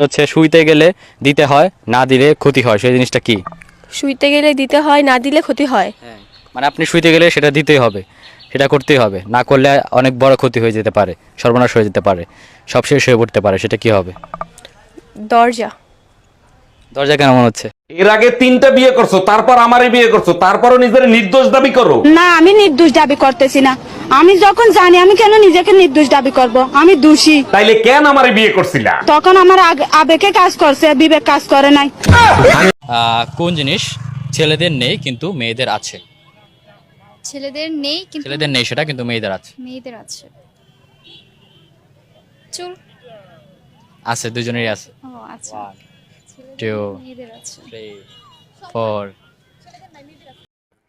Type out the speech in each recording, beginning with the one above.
হচ্ছে শুইতে গেলে দিতে হয়, না দিলে ক্ষতি হয়, সেই জিনিসটা কি? শুইতে গেলে দিতে হয়, না দিলে ক্ষতি হয়। হ্যাঁ, মানে আপনি শুইতে গেলে সেটা দিতেই হবে, সেটা করতেই হবে, না করলে অনেক বড় ক্ষতি হয়ে যেতে পারে, সর্বনাশ হয়ে যেতে পারে, সব শেষ হয়ে পড়তে পারে, সেটা কি হবে? দরজা। দরজা কেন মনে হচ্ছে? এর আগে 3টা বিয়ে করছো, তারপর আমারে বিয়ে করছো, তারপরও নিজের নির্দোষ দাবি করো। না, আমি নির্দোষ দাবি করতেছি না। আমি যখন জানি, আমি কেন নিজেকে নির্দোষ দাবি করব? আমি দোষী। তাইলে কেন আমারে বিয়ে করছিলা? তখন আমার আবেগে কাজ করছে, বিবেক কাজ করে নাই। কোন জিনিস ছেলেদের নেই কিন্তু মেয়েদের আছে? ছেলেদের নেই কিন্তু ছেলেদের নেই সেটা, কিন্তু মেয়েদের আছে। মেয়েদের আছে। চুল। আছে, দুজনেরই আছে। ও আচ্ছা। 2 মেয়েদের আছে। 3 4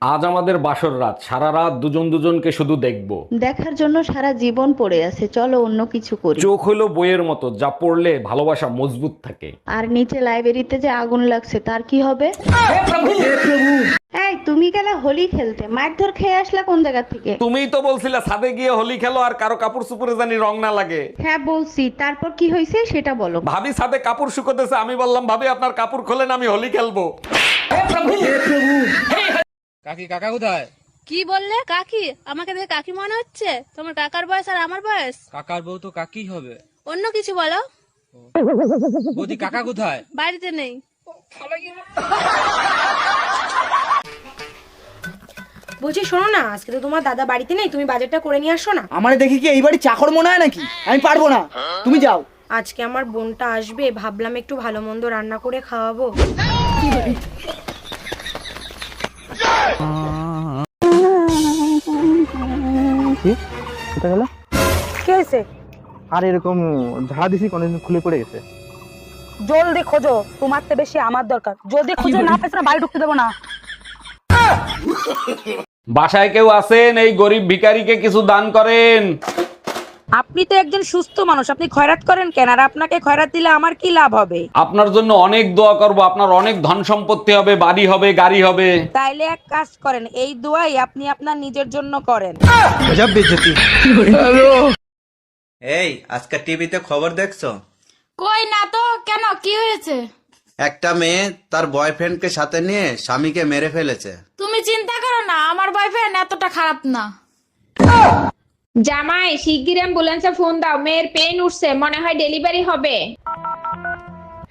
আজ আমাদের বাসর রাত, সারা রাত দুজন দুজনকে শুধু দেখবো। দেখার জন্য সারা জীবন পড়ে আছে, চলো অন্য কিছু করি। চোখ হলো বইয়ের মতো, যা পড়লে ভালোবাসা মজবুত থাকে। আর নিচে লাইব্রেরিতে যে আগুন লাগছে তার কি হবে? এই, তুমি গেলে হোলি খেলতে, মারধর খেয়ে আসলা কোন জায়গা থেকে? তুমিই তো বলছিলা ছাদে গিয়ে হোলি খেলো আর কারো কাপড় চুপড়ে জানি রং না লাগে। হ্যাঁ বলছি, তারপর কি হয়েছে সেটা বলো। ভাবি ছাদে কাপড় শুকোতেছে, আমি বললাম ভাবি আপনার কাপড় খোলেন, আমি হোলি খেলবো। কাকি, কাকা কোথায়? কি বললে? কাকি? আমাকে দেখে কাকি মনে হচ্ছে? তোমার কাকার বয়স আর আমার বয়স? কাকার বউ তো কাকি হবে। অন্য কিছু বলো। বৌদি, কাকা কোথায়? বাড়িতে নেই। বলছি শোনো না, আজকে তো তোমার দাদা বাড়িতে নেই, তুমি বাজারটা করে নিয়ে আসো না। আমার দেখি কি এই বাড়ি চাকর মনে হয় নাকি? আমি পারবো না, তুমি যাও। আজকে আমার বোনটা আসবে, ভাবলাম একটু ভালো মন্দ রান্না করে খাওয়াবো। কোথায় গেল? কি হয়েছে? আর এরকম ঝাড়া দিছি কোনদিন খুলে পড়ে গেছে। জলদি খোঁজো, তোমার তো বেশি আমার দরকার। জলদি খুঁজে না পেছ না, বাড়ি ঢুকতে দেবো না। বাসায় কেউ আছেন? এই গরিব ভিখারিকে কিছু দান করেন। আপনি তো একজন সুস্থ মানুষ, আপনি খয়রাত করেন কেন? আর আপনাকে খয়রাত দিলে আমার কি লাভ হবে? আপনার জন্য অনেক দোয়া করব, আপনার অনেক ধন সম্পত্তি হবে, বাড়ি হবে, গাড়ি হবে। তাইলে এক কাজ করেন, এই দোয়াই আপনি আপনার নিজের জন্য করেন। এই আজকে টিভিতে খবর দেখছো? কই না তো, কেন কি হয়েছে? একটা মেয়ে তার বয়ফ্রেন্ডকে সাথে নিয়ে স্বামীকে মেরে ফেলেছে। তুমি চিন্তা করো না, আমার বয়ফ্রেন্ড এতটা খারাপ না। জামাই, শিগগির অ্যাম্বুলেন্সে ফোন দাও, মেয়ের পেন উঠছে, মনে হয় ডেলিভারি হবে।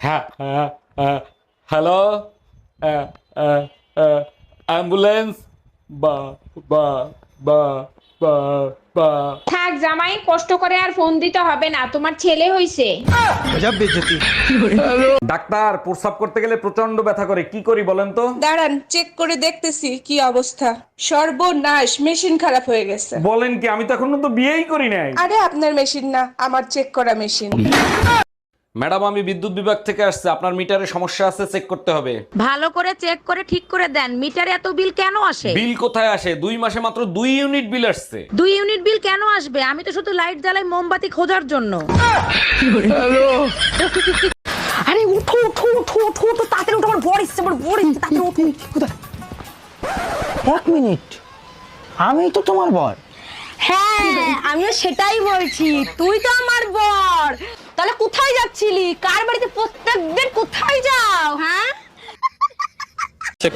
হ্যাঁ, হ্যালো, অ্যাম্বুলেন্স। বা বা বা বা বা থাক জামাই, কষ্ট করে আর ফোন দিতে হবে না, তোমার ছেলে হইছে। ডাক্তার, প্রস্রাব করতে গেলে প্রচন্ড ব্যথা করে, কি করি বলেন তো? দাঁড়ান, চেক করে দেখতেছি কি অবস্থা। সর্বনাশ, মেশিন খারাপ হয়ে গেছে। বলেন কি? আমি তো এখনো তো বিয়েই করি নাই। আরে আপনার মেশিন না, আমার চেক করা মেশিন। ম্যাডাম, আমি বিদ্যুৎ বিভাগ থেকে আসছে, আপনার মিটারে সমস্যা আছে, চেক করতে হবে। ভালো করে চেক করে ঠিক করে দেন, মিটারে এত বিল কেন আসে? বিল কোথায় আসে? 2 মাসে মাত্র 2 ইউনিট বিল আসছে। 2 ইউনিট বিল কেন আসবে? আমি তো শুধু লাইট জ্বালাই মোমবাতি খোঁজার জন্য। আরে উঠো উঠো উঠো উঠো উঠো, তাড়াতাড়ি উঠো, আমার বর এসছে, আমার বর এসছে, তাড়াতাড়ি উঠো। কোথায়? 1 মিনিট, আমি তো তোমার বর। হ্যাঁ, আমিও সেটাই বলছি, তুই তো আমার বর। তাহলে কোথায় যাচ্ছিলি? কার বাড়িতে প্রত্যেকদিন কোথায় যাও? হ্যাঁ,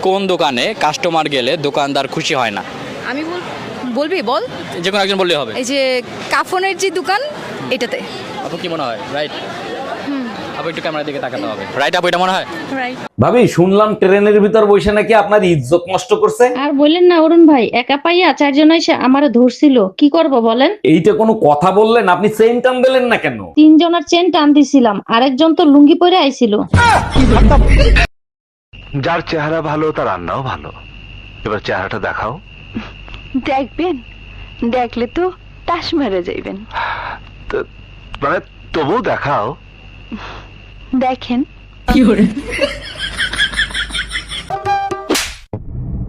কোন দোকানে কাস্টমার গেলে দোকানদার খুশি হয় না? আমি বলবি বল। যে কোনো একজন বললেই হবে। এই যে কাফনের যে দোকান, এটাতে। আপু কি মনে হয়? রাইট? আপু একটু ক্যামেরার দিকে তাকাতে হবে। রাইট আপু, এটা মনে হয়? রাইট। ভাবি, শুনলাম ট্রেনের ভিতর বসে নাকি আপনার ইজ্জত নষ্ট করছে। আর বললেন না অরুণ ভাই, একা পাইয়া 4 জন এসে আমারে ধরছিল, কি করব বলেন? এইটা কোনো কথা বললেন? আপনি চেইন টান দিলেন না কেন? 3 জনের চেন টান দিছিলাম, আরেকজন তো লুঙ্গি পরে আইছিল। যার চেহারা ভালো তার রান্নাও ভালো। এবার চেহারাটা দেখাও। দেখবেন, দেখলে তো তাস মেরে যাইবেন। মানে তবু দেখাও। দেখেন।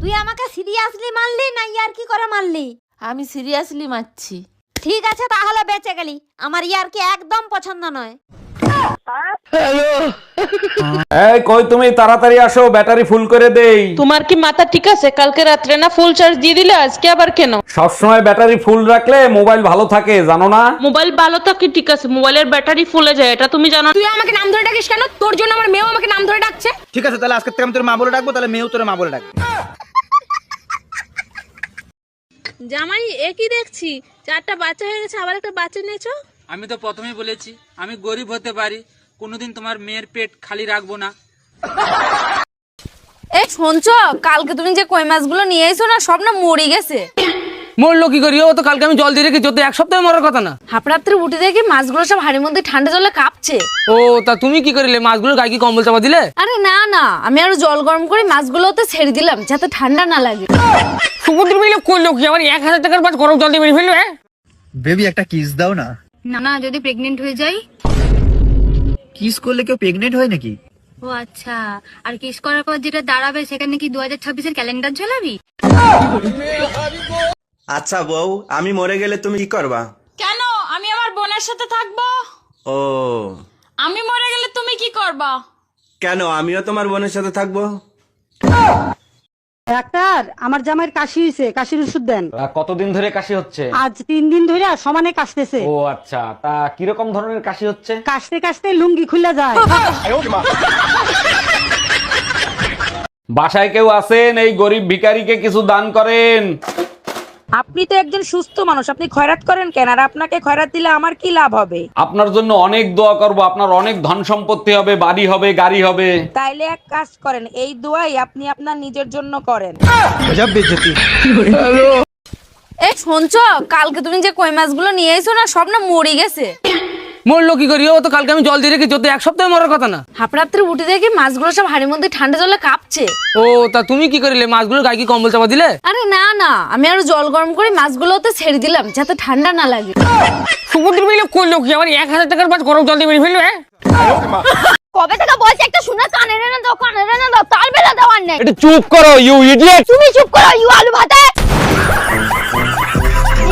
তুই আমাকে সিরিয়াসলি মারলি না ইয়ার কি করে মারলি? আমি সিরিয়াসলি মারছি। ঠিক আছে, তাহলে বেঁচে গেলি। আমার ইয়ার কি একদম পছন্দ নয়। হ্যালো। এই কই তুমি, তাড়াতাড়ি আসো, ব্যাটারি ফুল করে দেই। তোমার কি মাথা ঠিক আছে? কালকে রাত্রে না ফুল চার্জ দিয়ে দিলে, আজকে আবার কেন? সবসময় ব্যাটারি ফুল রাখলে মোবাইল ভালো থাকে, জানো না? মোবাইল ভালো থাকে ঠিক আছে, মোবাইলের ব্যাটারি ফুলে যায়, এটা তুমি জানো? তুই আমাকে নাম ধরে ডাকিস কেন? তোর জন্য আমার মেয়েও আমাকে নাম ধরে ডাকছে। ঠিক আছে, তাহলে আজকে থেকে আমি তোর মা বলে ডাকবো, তাহলে মেয়েও তোর মা বলে ডাকবে। জামাই একই দেখছি, 4টা বাচ্চা হয়ে গেছে, আবার একটা বাচ্চা নিয়েছো। আমি তো প্রথমেই বলেছি আমি গরিব হতে পারি, কোনোদিন তোমার মেয়ের পেট খালি রাখবো না। এই শুনছো, কালকে তুমি যে কই মাছগুলো নিয়ে এসো না, সব না মরে গেছে। মরলো কি করি? ও তো কালকে আমি জল দিয়ে রেখেছি, তো এক সপ্তাহে মরার কথা না। হাফরাত্রে উঠে দেখি মাছগুলো সব হাড়ির মধ্যে ঠান্ডা জলে কাঁপছে। ও তা তুমি কি করিলে? মাছগুলোর গায়ে কি কম্বল চাপা দিলে? আরে না না, আমি আরো জল গরম করে মাছগুলোতে ছেড়ে দিলাম যাতে ঠান্ডা না লাগে। সমুদ্র মিলে করলো কি? আমার 1000 টাকার মাছ গরম জল দিয়ে মেরে ফেললো। বেবি একটা কিস দাও না। না না, যদি প্রেগনেন্ট হয়ে যাই? কিস করলে কেউ প্রেগনেন্ট হয় নাকি? ও আচ্ছা, আর কিস করার পর যেটা দাঁড়াবে সেখানে কি 2026-এর ক্যালেন্ডার ঝোলাবি? আচ্ছা বউ, আমি মরে গেলে তুমি কি করবা? কেন? আমি আমার বোনের সাথে থাকবো। ও, আমি মরে গেলে তুমি কি করবা? কেন আমিও তোমার বোনের সাথে থাকবো? ডাক্তার, আমার জামাইয়ের কাশি হয়েছে, কাশির ওষুধ দেন। কতদিন ধরে কাশি হচ্ছে? আজ 3 দিন ধরে সমানে কাশতেছে। ও আচ্ছা, তা কিরকম ধরনের কাশি হচ্ছে? কাশতে কাশতে লুঙ্গি খুলে যায়। বাসায় কেউ আছেন? এই গরিব ভিখারিকে কিছু দান করেন। আপনি তো একজন সুস্থ মানুষ, আপনি খয়রাত করেন কেন? আর আপনাকে খয়রাত দিলে আমার কি লাভ হবে? আপনার জন্য অনেক দোয়া করব, আপনার অনেক ধন সম্পত্তি হবে, বাড়ি হবে, গাড়ি হবে। তাইলে এক কাজ করেন, এই দোয়াই আপনি আপনার নিজের জন্য করেন। এই শুনছো, কালকে তুমি যে কই মাছগুলো নিয়ে এসো না, সব না মরে গেছে। মরলো কি করি? ও তো কালকে আমি জল দিয়ে রেখেছি, তো এক সপ্তাহে মরার কথা না। হাফরাত্রে উঠে দেখি মাছগুলো সব হাড়ির মধ্যে ঠান্ডা জলে কাঁপছে। ও তা তুমি কি করিলে? মাছগুলোর গায়ে কি কম্বল চাপা দিলে? আরে না না, আমি আরো জল গরম করে মাছগুলোতে ছেড়ে দিলাম যাতে ঠান্ডা না লাগে। সমুদ্র মিলে করলো কি? আমার 1000 টাকার মাছ গরম জল দিয়ে মেরে ফেললো। কবে থেকে বলছি একটা শোনা, কানে রে না দাও, কানে রে না দাও, তার বেলা দেওয়ার নেই। একটু চুপ করো, ইউ ইডিয়েট। তুমি চুপ করো, ইউ আলু ভাতে।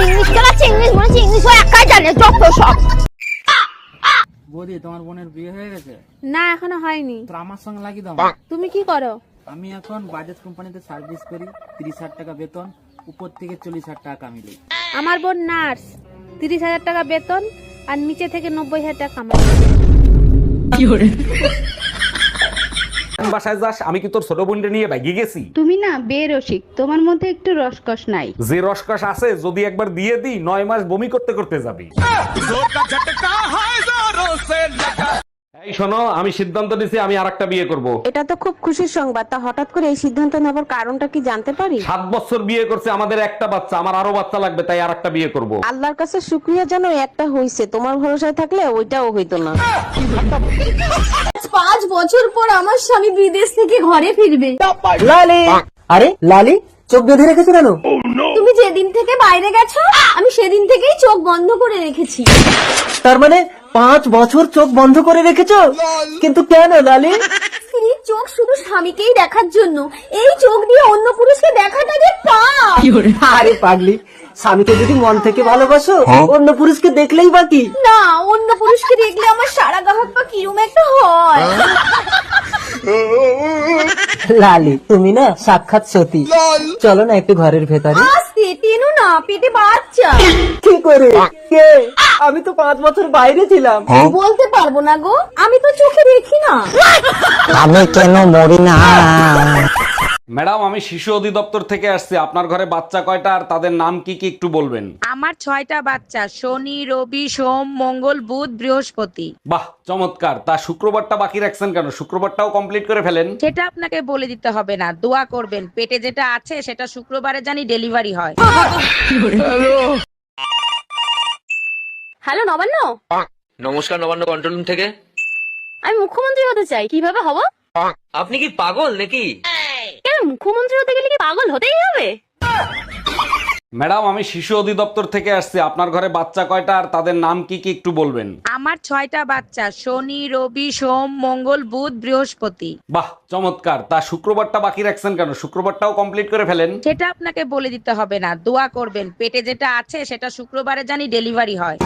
ইংলিশ খেলাচ্ছে, ইংলিশ বলছে, ইংলিশ ও একাই জানে, যত সব। বৌদি, তোমার বোনের বিয়ে হয়ে গেছে? না, এখনো হয়নি। তো আমার সঙ্গে লাগিয়ে দাও। তুমি কি করো? আমি এখন বাজাজ কোম্পানিতে সার্ভিস করি, 30,000 টাকা বেতন, উপর থেকে 40,000 টাকা কামিয়ে। আমার বোন নার্স, 30,000 টাকা বেতন আর নিচে থেকে 90,000 টাকা কামাই। বাসায় যাস, আমি কি তোর ছোট বোনটা নিয়ে ভাগিয়ে গেছি? তুমি না বেরসিক, তোমার মধ্যে একটু রসকস নাই। যে রসকস আছে যদি একবার দিয়ে দিই, 9 মাস বমি করতে করতে যাবি। এই শোনো, আমি সিদ্ধান্ত নিয়েছি আমি আরেকটা বিয়ে করব। এটা তো খুব খুশির সংবাদ, তা হঠাৎ করে এই সিদ্ধান্ত নেবার কারণটা কি জানতে পারি? 7 বছর বিয়ে করছে, আমাদের একটা বাচ্চা, আমার আরো বাচ্চা লাগবে, তাই আরেকটা বিয়ে করব। আল্লাহর কাছে শুকরিয়া জানো, একটা হইছে, তোমার ভরসায় থাকলে ওইটাও হইতো না। 5 বছর পর আমার স্বামী বিদেশ থেকে ঘরে ফিরবে। লালি, আরে লালি, চোখ বেঁধে রেখেছো কেন? তুমি যেদিন থেকে বাইরে গেছো, আমি সেদিন থেকেই চোখ বন্ধ করে রেখেছি। তার মানে 5 বছর চোখ বন্ধ করে রেখেছো? কিন্তু কেন লালি? স্ত্রীর চোখ শুধু স্বামীকেই দেখার জন্য, এই চোখ দিয়ে অন্য পুরুষকে দেখাটা যে পাপ। আরে পাগলি, স্বামীকে যদি মন থেকে ভালোবাসো, অন্য পুরুষকে দেখলেই বাকি। না, অন্য পুরুষকে দেখলে আমার সারা গা হাত পা কিরম একটা হয়। লালি, তুমি না সাক্ষাৎ সতী। চলো না একটু ঘরের ভেতরে। আস্তে টেনো না, পেটে বাচ্চা। কি করে? কে? আমি তো 5 বছর বাইরে ছিলাম। বলতে পারবো না গো, আমি তো চোখে দেখি না। আমি কেন মরি না? ম্যাডাম, আমি শিশু অধিদপ্তর থেকে আসছি, আপনার ঘরে বাচ্চা কয়টা আর তাদের নাম কি কি একটু বলবেন? আমার 6টা বাচ্চা, শনি, রবি, সোম, মঙ্গল, বুধ, বৃহস্পতি। বাহ, চমৎকার। তা শুক্রবারটা বাকি রাখছেন কেন? শুক্রবারটাও কমপ্লিট করে ফেলেন। সেটা আপনাকে বলে দিতে হবে না, দোয়া করবেন, পেটে যেটা আছে সেটা শুক্রবারে জানি ডেলিভারি হয়। হ্যালো নবান্ন। নমস্কার, নবান্ন কন্ট্রোল রুম থেকে। আমি মুখ্যমন্ত্রী হতে চাই, কিভাবে হব? আপনি কি পাগল নাকি? কেন, মুখ্যমন্ত্রী হতে গেলে কি পাগল হতেই হবে? ম্যাডাম, আমি শিশু অধিদপ্তর থেকে আসছি, আপনার ঘরে বাচ্চা কয়টা আর তাদের নাম কি কি একটু বলবেন? আমার 6টা বাচ্চা, শনি, রবি, সোম, মঙ্গল, বুধ, বৃহস্পতি। বাহ, চমৎকার। তা শুক্রবারটা বাকি রাখছেন কেন? শুক্রবারটাও কমপ্লিট করে ফেলেন। সেটা আপনাকে বলে দিতে হবে না, দোয়া করবেন, পেটে যেটা আছে সেটা শুক্রবারে জানি ডেলিভারি হয়।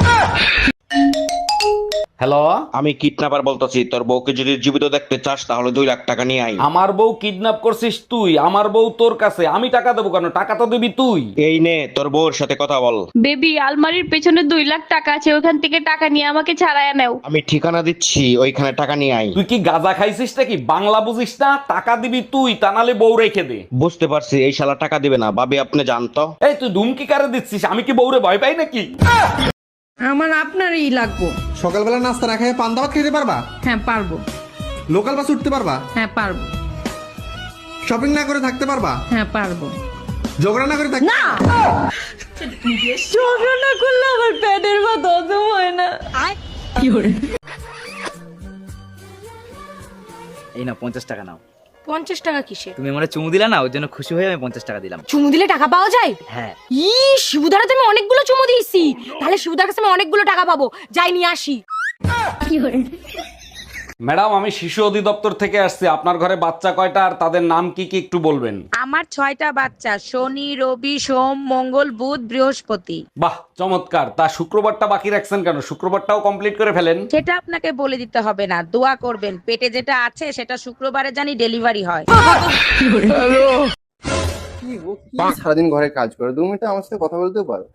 হ্যালো, আমি কিডন্যাপার বলতেছি, তোর বউকে যদি জীবিত দেখতে চাস তাহলে 2 লাখ টাকা নিয়ে আই। আমার বউ কিডন্যাপ করছিস তুই? আমার বউ তোর কাছে, আমি টাকা দেবো কেন? টাকা তো দিবি তুই। এই নে তোর বউর সাথে কথা বল। বেবি, আলমারির পেছনে 2 লাখ টাকা আছে, ওখান থেকে টাকা নিয়ে আমাকে ছাড়াইয়া নাও। আমি ঠিকানা দিচ্ছি, ওইখানে টাকা নিয়ে আই। তুই কি গাঁজা খাইছিস নাকি? বাংলা বুঝিস না? টাকা দিবি তুই, তা নাহলে বউ রেখে দে। বুঝতে পারছি, এই শালা টাকা দিবে না। ভাবি আপনি জানতো? এই তুই ধুমকি কারে দিচ্ছিস? আমি কি বউরে ভয় পাই নাকি? আমার আপনারই লাগবো। সকালবেলা নাস্তা না খেয়ে পান্তা ভাত খেতে পারবা? হ্যাঁ পারবো। লোকাল বাস উঠতে পারবা? হ্যাঁ পারবো। শপিং না করে থাকতে পারবা? হ্যাঁ পারবো। ঝগড়া না করে থাকতে? না, ঝগড়া না করলে আমার পেটের ভাত হজম হয় না। কি করে? এই না 50 টাকা নাও। 50 টাকা কিসে? তুমি আমারে চুমু দিলা না, ওর জন্য খুশি হয়ে আমি 50 টাকা দিলাম। চুমু দিলে টাকা পাওয়া যায়? হ্যাঁ। শিবুদারা তুমি অনেকগুলো চুমু দিয়েছি, তাহলে শিবুদার কাছে আমি অনেকগুলো টাকা পাবো, যাই নিয়ে আসি। ম্যাডাম, আমি শিশু অধিদপ্তর থেকে আসছি। আপনার ঘরে বাচ্চা কয়টা আর তাদের নাম কি কি একটু বলবেন? আমার 6টা বাচ্চা, শনি, রবি, সোম, মঙ্গল, বুধ, বৃহস্পতি। বাহ, চমৎকার। তা শুক্রবারটা বাকি রাখছেন কেন? শুক্রবারটাও কমপ্লিট করে ফেলেন। সেটা আপনাকে বলে দিতে হবে না, দোয়া করবেন পেটে যেটা আছে সেটা শুক্রবারে জানি ডেলিভারি হয়। সারাদিন ঘরে কাজ করে, 2 মিনিট আমার সাথে কথা বলতেও পারো?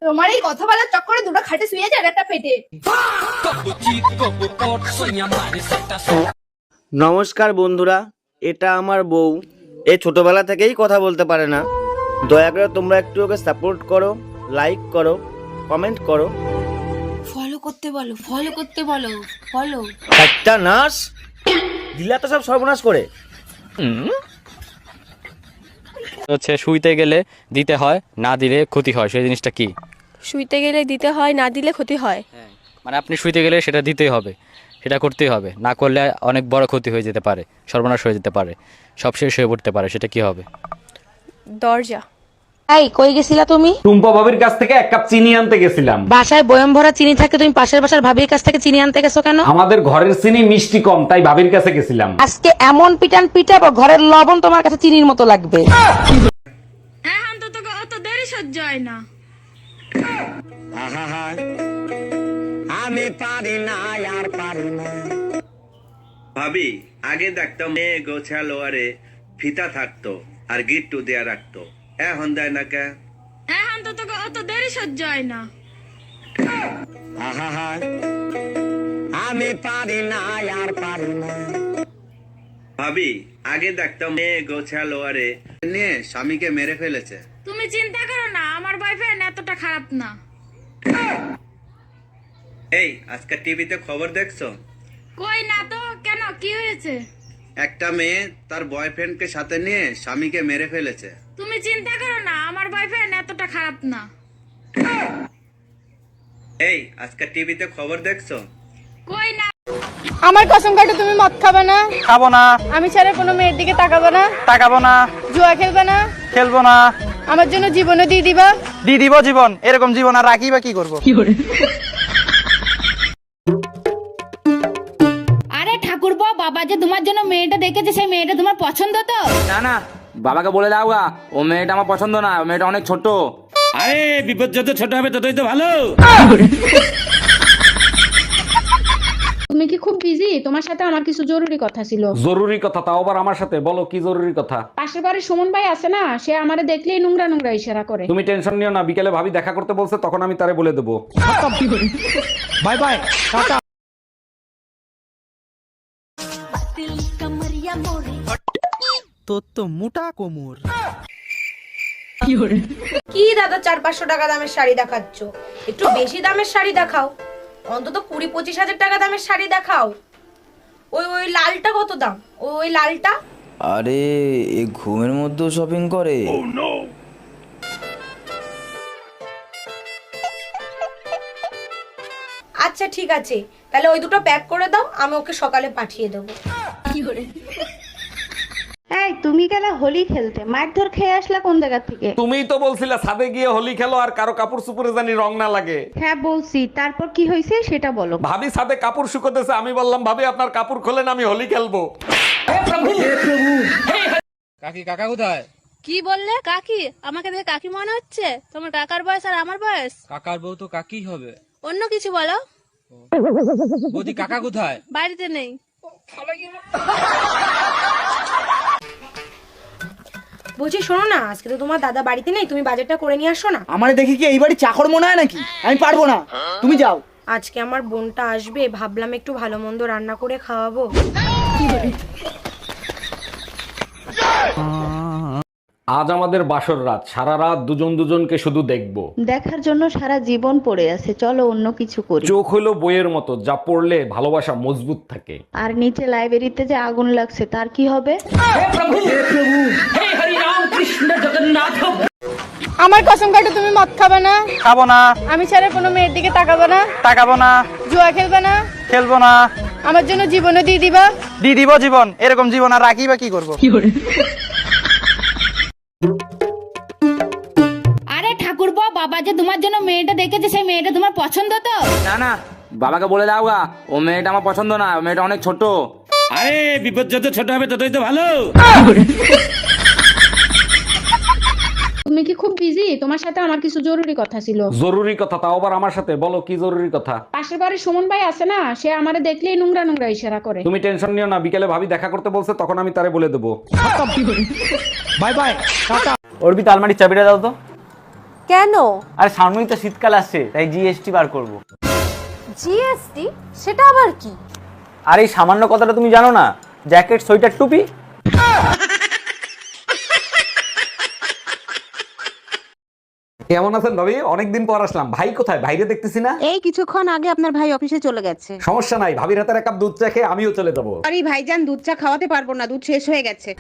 তোমার এই কথা বলার চক্করে দুটো খাটে শুয়ে যায়, একটা পেটে। নমস্কার বন্ধুরা, এটা আমার বউ। এ ছোটবেলা থেকেই কথা বলতে পারে না। দয়া করে তোমরা একটু ওকে সাপোর্ট করো, লাইক করো, কমেন্ট করো। ফলো করতে বলো, ফলো করতে বলো, ফলো। একটা নাশ দিলা তো সব সর্বনাশ করে। হচ্ছে শুইতে গেলে দিতে হয়, না দিলে ক্ষতি হয়, সেই জিনিসটা কি? শুইতে গেলে দিতে হয়, না দিলে ক্ষতি হয়। মানে আপনি শুইতে গেলে সেটা দিতেই হবে, সেটা করতেই হবে, না করলে অনেক বড় ক্ষতি হয়ে যেতে পারে, সর্বনাশ হয়ে যেতে পারে, সব শেষ হয়ে পড়তে পারে, সেটা কি হবে? দরজা। এই কই গেছিলা তুমি? টুম্পা ভাবির কাছ থেকে 1 কাপ চিনি আনতে গেছিলাম। বাসায় বয়ম ভরা চিনি থাকে, তুমি পাশের বাসার ভাবির কাছ থেকে চিনি আনতে গেছো কেন? আমাদের ঘরের চিনি মিষ্টি কম, তাই ভাবির কাছে গেছিলাম। আজকে এমন পিটান পিটাবো, ঘরের লবণ তোমার কাছে চিনির মতো লাগবে। এখন তো তোকে অত দেরি সহ্য হয় না। আমি পারি না আর পারি না। ভাবি, আগে দেখতাম মেয়ে গোছালো আরে ফিতা থাকতো আর গিট্টু দেয়া রাখতো, এখন দেয় না কে? এখন তো তোকে অত দেরি সহ্য হয় না। আমি পারি না আর পারি না। ভাবি, আগে দেখতাম মেয়ে গোছালো আরে নিয়ে স্বামীকে মেরে ফেলেছে। তুমি চিন্তা করো না, আমার বয়ফ্রেন্ড এতটা খারাপ না। এই আজকে টিভিতে খবর দেখছো? কই না তো, কেন কি হয়েছে? একটা মেয়ে তার বয়ফ্রেন্ডকে সাথে নিয়ে স্বামীকে মেরে ফেলেছে। তুমি চিন্তা করো না, আমার বয়ফ্রেন্ড এতটা খারাপ না। এই আজকে টিভিতে খবর দেখছো? কই না। আমার কসম কাটে তুমি মদ খাবে না? খাবো না। আমি ছাড়া কোনো মেয়ের দিকে তাকাবো না? তাকাবো না। জুয়া খেলবে না? খেলবো না। আমার জন্য জীবনও দিয়ে দিবা? দিয়ে দিব জীবন, এরকম জীবন আর রাখি বা কি করবো? আরে ঠাকুরপো, বাবা যে তোমার জন্য মেয়েটা দেখেছে, সেই মেয়েটা তোমার পছন্দ তো? না না, বাবাকে বলে দাও গা, ও মেয়েটা আমার পছন্দ না, ও মেয়েটা অনেক ছোট। আরে বিপদ যত ছোট হবে ততই তো ভালো। তুমি কি খুব বিজি? তোমার সাথে আমার কিছু জরুরি কথা ছিল। জরুরি কথা? তাও আবার আমার সাথে? বলো কি জরুরি কথা। পাশের বাড়ির সুমন ভাই আছে না, সে আমারে দেখলেই নোংরা নোংরা ইশারা করে। তুমি টেনশন নিও না, বিকেলে ভাবি দেখা করতে বলছে, তখন আমি তারে বলে দেবো। Bye bye, tata. তোর তো মোটা কোমর। কি দাদা 400-500 টাকা দামের শাড়ি দেখাচ্ছ? একটু বেশি দামের শাড়ি দেখাও, অন্তত 20-25 হাজার টাকা দামের শাড়ি দেখাও। ওই লালটা কত দাম? ওই লালটা? আরে এই ঘুমের মধ্যেও শপিং করে? আচ্ছা ঠিক আছে, তাহলে ওই দুটো প্যাক করে দাও, আমি ওকে সকালে পাঠিয়ে দেবো। এই তুমি গেলে হোলি খেলতে, মারধর খেয়ে আসলা কোন জায়গা থেকে? তুমিই তো বলছিলে ছাদে গিয়ে হোলি খেলো আর কারো কাপড় চুপড়ে জানি রং না লাগে। হ্যাঁ বলছি, তারপর কি হয়েছে সেটা বলো। ভাবি ছাদে কাপড় শুকোতেছে, আমি বললাম ভাবি আপনার কাপড় খোলেন, আমি হোলি খেলবো। কাকি কাকা কোথায়? কি বললে? কাকি? আমাকে দেখে কাকি মনে হচ্ছে? তোমার কাকার বয়স আর আমার বয়স? কাকার বউ তো কাকি হবে। অন্য কিছু বলো। বৌদি কাকা কোথায়? বাড়িতে নেই। বলছি শোনো না, আজকে তো তোমার দাদা বাড়িতে নেই, তুমি বাজারটা করে নিয়ে আসো না। আমার দেখি কি এই বাড়ি চাকর মনে হয় নাকি? আমি পারবো না, তুমি যাও। আজকে আমার বোনটা আসবে, ভাবলাম একটু ভালো মন্দ রান্না করে খাওয়াবো। আজ আমাদের বাসর রাত, সারা রাত দুজন দুজনকে শুধু দেখবো। দেখার জন্য সারা জীবন পড়ে আছে, চলো অন্য কিছু করি। চোখ হলো বইয়ের মতো, যা পড়লে ভালোবাসা মজবুত থাকে। আর নিচে লাইব্রেরিতে যে আগুন লাগছে তার কি হবে? আমার কসম কাটে তুমি মদ খাবে না? খাবো না। আমি ছাড়া কোনো মেয়ের দিকে তাকাবে না? তাকাবো না। জুয়া খেলবে না? খেলবো না। আমার জন্য জীবনও দিয়ে দিবা? দিয়ে দিব জীবন, এরকম জীবন আর রাখি বা কি করবো? আরে ঠাকুরপো, বাবা যে তোমার জন্য মেয়েটা দেখেছে, সেই মেয়েটা তোমার পছন্দ তো? না না, বাবাকে বলে দাও গা, ও মেয়েটা আমার পছন্দ না, ও মেয়েটা অনেক ছোট। আরে বিপদ যত ছোট হবে ততই তো ভালো। তুমি কি খুব বিজি? তোমার সাথে আমার কিছু জরুরি কথা ছিল। জরুরি কথা? তাও আবার আমার সাথে? বলো কি জরুরি কথা। পাশের বাড়ির সুমন ভাই আছে না, সে আমারে দেখলেই নোংরা নোংরা ইশারা করে। তুমি টেনশন নিও না, বিকেলে ভাবি দেখা করতে বলছে, তখন আমি তারে বলে দেবো। Bye bye, tata. অর্পিত আলমারির চাবিটা দাও তো। কেন? আরে সামনেই তো শীতকাল আসছে, তাই জিএসটি বার করব। জিএসটি? সেটা আবার কি? আর এই সামান্য কথাটা তুমি জানো না? জ্যাকেট, সোয়েটার, টুপি। কেমন আছেন ভাবি? অনেকদিন পর আসলাম। ভাই কোথায়? ভাইরে দেখতেছি না। এই কিছুক্ষণ আগে আপনার ভাই অফিসে চলে গেছে। সমস্যা নাই, ভাবির হাতের এক কাপ দুধ চা খেয়ে আমিও চলে যাবো। আরে ভাইজান, দুধ চা খাওয়াতে পারবো না, দুধ শেষ হয়ে গেছে।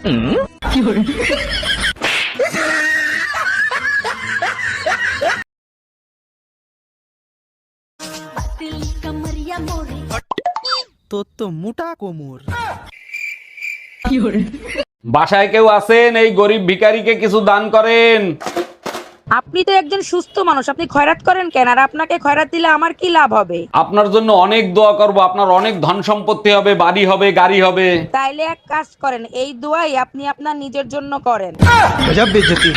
তোর তো মোটা কোমর। বাসায় কেউ আছেন? এই গরিব ভিখারিকে কিছু দান করেন। আপনি তো একজন সুস্থ মানুষ, আপনি খয়রাত করেন কেন? আর আপনাকে খয়রাত দিলে আমার কি লাভ হবে? আপনার জন্য অনেক দোয়া করব, আপনার অনেক ধন সম্পত্তি হবে, বাড়ি হবে, গাড়ি হবে। তাইলে এক কাজ করেন, এই দোয়াই আপনি আপনার নিজের জন্য করেন। গজব বেইজ্জতি।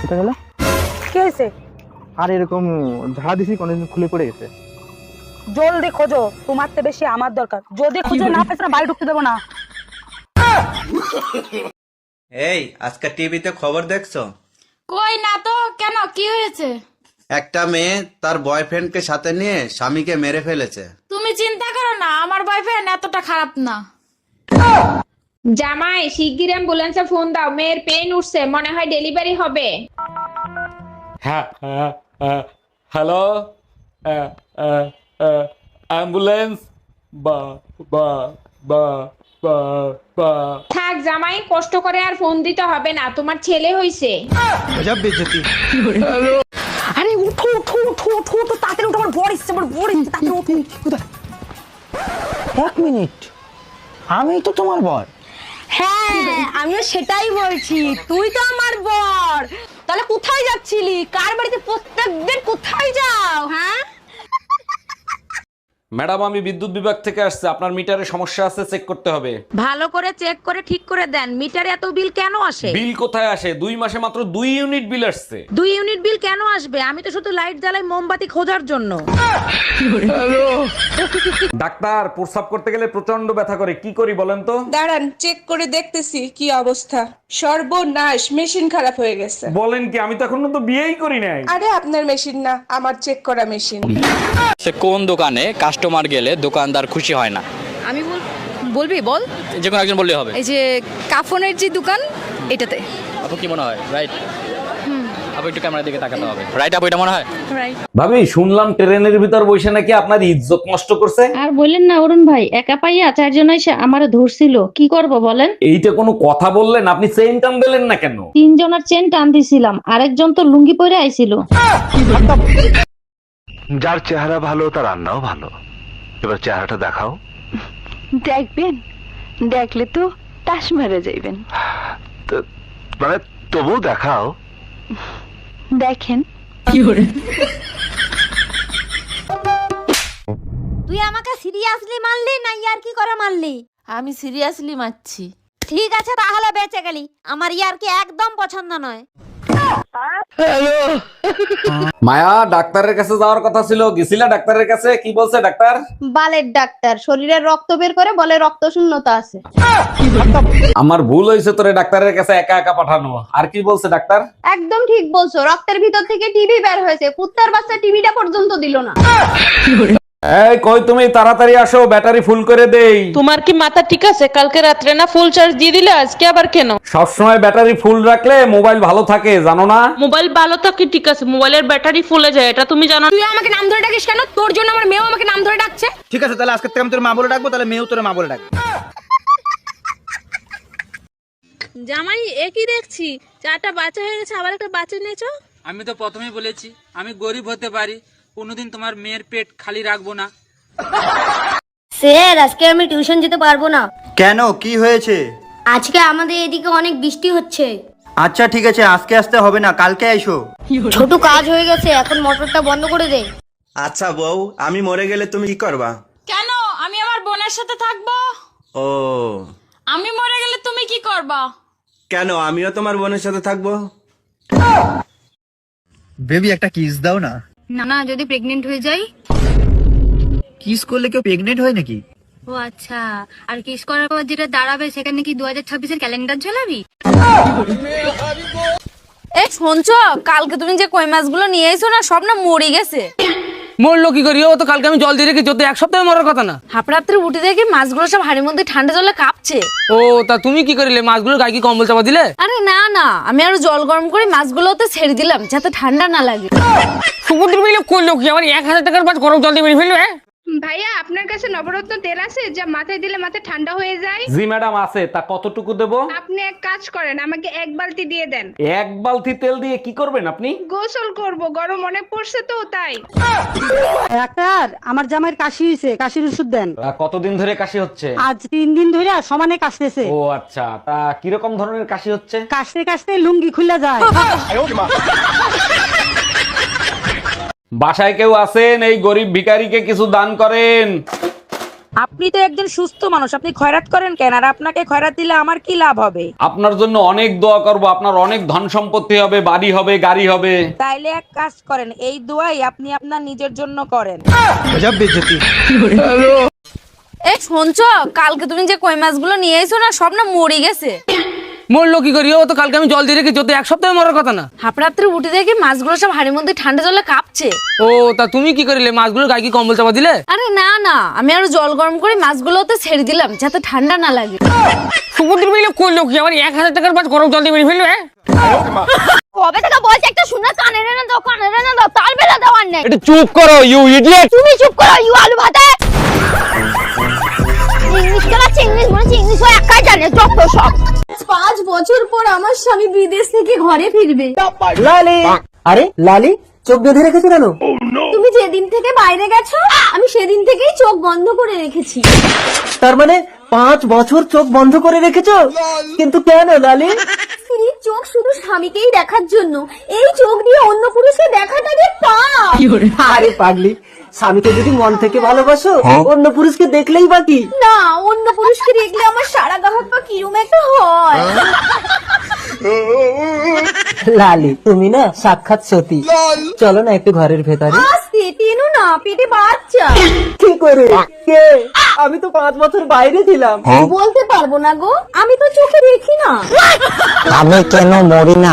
কোথায় গেল? কি হয়েছে? আর এরকম ঝাড়া দিছি কোনদিন খুলে পড়ে গেছে। জলদি খোঁজো, তোমার থেকে বেশি আমার দরকার। যদি খুঁজে না পেছ না, বাড়ি ঢুকতে দেবো না। এই আজকে টিভিতে খবর দেখছো? কই না তো, কেন কি হয়েছে? একটা মেয়ে তার বয়ফ্রেন্ডকে সাথে নিয়ে স্বামীকে মেরে ফেলেছে। তুমি চিন্তা করো না, আমার বয়ফ্রেন্ড এতটা খারাপ না। জামাই, শিগগির অ্যাম্বুলেন্সে ফোন দাও, মেয়ের পেন উঠছে, মনে হয় ডেলিভারি হবে। হ্যাঁ, হ্যালো, অ্যাম্বুলেন্স। বা বা বা বা বা। থাক জামাই, কষ্ট করে আর ফোন দিতে হবে না, তোমার ছেলে হইছে। গজব বেইজ্জতি। আরে উঠো উঠো উঠো উঠো উঠো, তাড়াতাড়ি উঠো, আমার বড় ইচ্ছে, আমার বড় ইচ্ছে, তাড়াতাড়ি উঠো। এক মিনিট, আমি তো তোমার বর। হ্যাঁ, আমিও সেটাই বলছি, তুই তো আমার বর। তাহলে কোথায় যাচ্ছিলি? কার বাড়িতে প্রত্যেকদিন কোথায় যাও? হ্যাঁ ম্যাডাম, আমি বিদ্যুৎ বিভাগ থেকে আসছে, আপনার মিটারে সমস্যা আছে, চেক করতে হবে। ভালো করে চেক করে ঠিক করে দেন। মিটারে এত বিল কেন আসে? বিল কোথায় আসে? 2 মাসে মাত্র 2 ইউনিট বিল আসছে। 2 ইউনিট বিল কেন আসবে? আমি তো শুধু লাইট জ্বালাই মোমবাতি খোঁজার জন্য। ডাক্তার, প্রস্রাব করতে গেলে প্রচন্ড ব্যথা করে, কি করি বলেন তো? দাঁড়ান, চেক করে দেখতেছি কি অবস্থা। সর্বনাশ, মেশিন খারাপ হয়ে গেছে। বলেন কি? আমি তো এখনো তো বিয়েই করি নাই। আরে আপনার মেশিন না, আমার চেক করা মেশিন। সে কোন দোকানে কাস্টমার গেলে দোকানদার খুশি হয় না? আমি বলবি বল। যে কোনো একজন বললেই হবে। এই যে কাফনের যে দোকান, এটাতে। আপু কি মনে হয়? রাইট? আপু একটু ক্যামেরার দিকে তাকাতে হবে। রাইট আপু, এটা মনে হয়? রাইট। ভাবি, শুনলাম ট্রেনের ভিতর বসে নাকি আপনার ইজ্জত নষ্ট করছে। আর বললেন না অরুণ ভাই, একা পাইয়া চারজন এসে আমারে ধরছিল, কি করব বলেন? এইটা কোনো কথা বললেন? আপনি চেইন টান দিলেন না কেন? 3 জনের চেন টান দিছিলাম, আরেকজন তো লুঙ্গি পরে আইছিল। যার চেহারা ভালো তার রান্নাও ভালো। এবার চেহারাটা দেখাও। দেখবেন, দেখলে তো টাস মেরে যাইবেন। মানে তবু দেখাও। দেখেন। তুই আমাকে সিরিয়াসলি মারলি না ইয়ার্কি করে মারলি? আমি সিরিয়াসলি মারছি। ঠিক আছে, তাহলে বেঁচে গেলি। আমার ইয়ার্কি একদম পছন্দ নয়। মায়া, ডাক্তারের কাছে যাওয়ার কথা ছিল, গেছিলা ডাক্তারের কাছে? কি বলছে ডাক্তার? বালের ডাক্তার শরীরের রক্ত বের করে বলে রক্ত শূন্যতা আছে। আমার ভুল হয়েছে তোরে ডাক্তারের কাছে একা একা পাঠানো। আর কি বলছে ডাক্তার? একদম ঠিক বলছো, রক্তের ভিতর থেকে টিবি বের হয়েছে, কুত্তার বাচ্চা টিবিটা পর্যন্ত দিল না। এই কই তুমি, তাড়াতাড়ি আসো, ব্যাটারি ফুল করে দেই। তোমার কি মাথা ঠিক আছে? কালকে রাত্রে না ফুল চার্জ দিয়ে দিলে, আজকে আবার কেন? সবসময় ব্যাটারি ফুল রাখলে মোবাইল ভালো থাকে, জানো না? মোবাইল ভালো থাকে ঠিক আছে, মোবাইলের ব্যাটারি ফুলে যায়, এটা তুমি জানো? তুই আমাকে নাম ধরে ডাকিস কেন? তোর জন্য আমার মেয়েও আমাকে নাম ধরে ডাকছে। ঠিক আছে, তাহলে আজকে থেকে আমি তোর মা বলে ডাকবো, তাহলে মেয়েও তোর মা বলে ডাকবে। জামাই একই দেখছি, 4টা বাচ্চা হয়ে গেছে, আবার একটা বাচ্চা নিয়েছো। আমি তো প্রথমেই বলেছি আমি গরিব হতে পারি, কোনোদিন তোমার মেয়ের পেট খালি রাখবো না। স্যার আজকে আমি টিউশন যেতে পারবো না। কেন, কি হয়েছে? আজকে আমাদের এদিকে অনেক বৃষ্টি হচ্ছে। আচ্ছা ঠিক আছে, আজকে আসতে হবে না, কালকে এসো। ছোট কাজ হয়ে গেছে, এখন মোটরটা বন্ধ করে দে। আচ্ছা বউ, আমি মরে গেলে তুমি কি করবা? কেন? আমি আমার বোনের সাথে থাকবো। ও, আমি মরে গেলে তুমি কি করবা? কেন, আমিও তোমার বোনের সাথে থাকবো। বেবি একটা কিস দাও না। না, যদি প্রেগনেন্ট হয়ে যাই? কিস করলে কেউ প্রেগনেন্ট হয় নাকি? ও আচ্ছা, আর কিস করার পর যেটা দাঁড়াবে সেখানে কি 2026-এর ক্যালেন্ডার ঝোলাবি? এই শুনছো, কালকে তুমি যে কই মাছগুলো নিয়ে এসো না, সব না মরে গেছে। মরলো কি করি? ও তো কালকে আমি জল দিয়ে রেখেছি, ও তো এক সপ্তাহে মরার কথা না। হাফরাত্রে উঠে দেখি মাছগুলো সব হাড়ির মধ্যে ঠান্ডা জলে কাঁপছে। ও তা তুমি কি করিলে? মাছগুলো গায়ে কি কম্বল চাপা দিলে? আরে না না, আমি আরো জল গরম করে মাছগুলোতে ছেড়ে দিলাম যাতে ঠান্ডা না লাগে। সমুদ্র মিলে করলো কি? আমার 1000 টাকার মাছ গরম জল দিয়ে মেরে ফেললো। ভাইয়া আপনার কাছে নবরত্ন তেল আছে যা মাথায় দিলে মাথা ঠান্ডা হয়ে যায়? জি ম্যাডাম আছে, তা কতটুকু দেবো? আপনি এক কাজ করেন, আমাকে 1 বালতি দিয়ে দেন। এক বালতি তেল দিয়ে কি করবেন আপনি? গোসল করব, গরম অনেক পড়ছে তো তাই। ডাক্তার, আমার জামাইয়ের কাশি হয়েছে, কাশির ওষুধ দেন। কতদিন ধরে কাশি হচ্ছে? আজ 3 দিন ধরে সমানে কাশতেছে। ও আচ্ছা, তা কিরকম ধরনের কাশি হচ্ছে? কাশতে কাশতে লুঙ্গি খুলে যায়। বাসায় কেউ আছেন? এই গরিব ভিখারিকে কিছু দান করেন। আপনি তো একজন সুস্থ মানুষ, আপনি খয়রাত করেন কেন? আর আপনাকে খয়রাত দিলে আমার কি লাভ হবে? আপনার জন্য অনেক দোয়া করব, আপনার অনেক ধন সম্পত্তি হবে, বাড়ি হবে, গাড়ি হবে। তাইলে এক কাজ করেন, এই দোয়াই আপনি আপনার নিজের জন্য করেন। এই শুনছো, কালকে তুমি যে কই মাছগুলো নিয়ে এসো না, সব না মরে গেছে। মরলো কি করি? ও তো কালকে আমি জল দিয়ে রেখেছি, ও তো এক সপ্তাহে মরার কথা না। হাফরাত্রে উঠে দেখি মাছগুলো সব হাড়ির মধ্যে ঠান্ডা জলে কাঁপছে। ও তা তুমি কি করিলে? মাছগুলো গায়ে কি কম্বল চাপা দিলে? আরে না না, আমি আরো জল গরম করে মাছগুলোতে ছেড়ে দিলাম যাতে ঠান্ডা না লাগে। সমুদ্র মিলে করলো কি? আমার 1000 টাকার মাছ গরম জল দিয়ে মেরে ফেললো। কবে থেকে বলছি একটা শোনা, কানে রে না দাও, কানে রে না দাও, তার বেলা দেওয়ার নেই। একটু চুপ করো ইউ ইডিয়েট। তুমি চুপ করো ইউ আলু ভাতে। ইংলিশ খেলাচ্ছে, ইংলিশ বলছে, ইংলিশ ও একাই জানে যত সব। 5 বছর পর আমার স্বামী বিদেশ থেকে ঘরে ফিরবে। লালি, আরে লালি চোখ বেঁধে রেখেছো কেন? তুমি যেদিন থেকে বাইরে গেছো আমি সেদিন থেকেই চোখ বন্ধ করে রেখেছি। তার মানে 5 বছর চোখ বন্ধ করে রেখেছো? কিন্তু কেন লালি? স্ত্রীর চোখ শুধু স্বামীকেই দেখার জন্য, এই চোখ দিয়ে অন্য পুরুষকে দেখাটা যে পাপ। আরে পাগলি, স্বামীকে যদি মন থেকে ভালোবাসো, অন্য পুরুষকে দেখলেই বাকি। না, অন্য পুরুষকে দেখলে আমার সারা গা হাত পা কিরম একটা হয়। লালি তুমি না সাক্ষাৎ সতী। চলো না একটু ঘরের ভেতরে। আস্তে টেনো না, পেটে বাচ্চা। কি করে? কে? আমি তো 5 বছর বাইরে ছিলাম। বলতে পারবো না গো, আমি তো চোখে দেখি না। আমি কেন মরি না?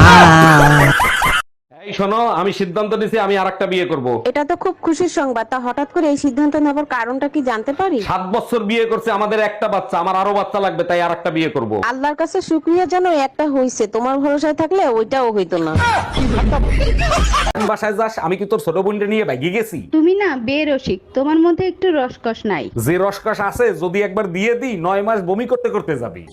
এই শোনো, আমি সিদ্ধান্ত নিয়েছি আমি আরেকটা বিয়ে করব। এটা তো খুব খুশির সংবাদ, তা হঠাৎ করে এই সিদ্ধান্ত নেবার কারণটা কি জানতে পারি? 7 বছর বিয়ে করছে, আমাদের একটা বাচ্চা, আমার আরো বাচ্চা লাগবে, তাই আরেকটা বিয়ে করব। আল্লাহর কাছে শুকরিয়া জানো, একটা হইছে, তোমার ভরসায় থাকলে ওইটাও হইতো না। বাসায় যাস, আমি কি তোর ছোট বোনটা নিয়ে বাইকে গেছি? তুমি না বেরসিক, তোমার মধ্যে একটু রসকস নাই। যে রসকস আছে যদি একবার দিয়ে দিই 9 মাস বমি করতে করতে যাবি।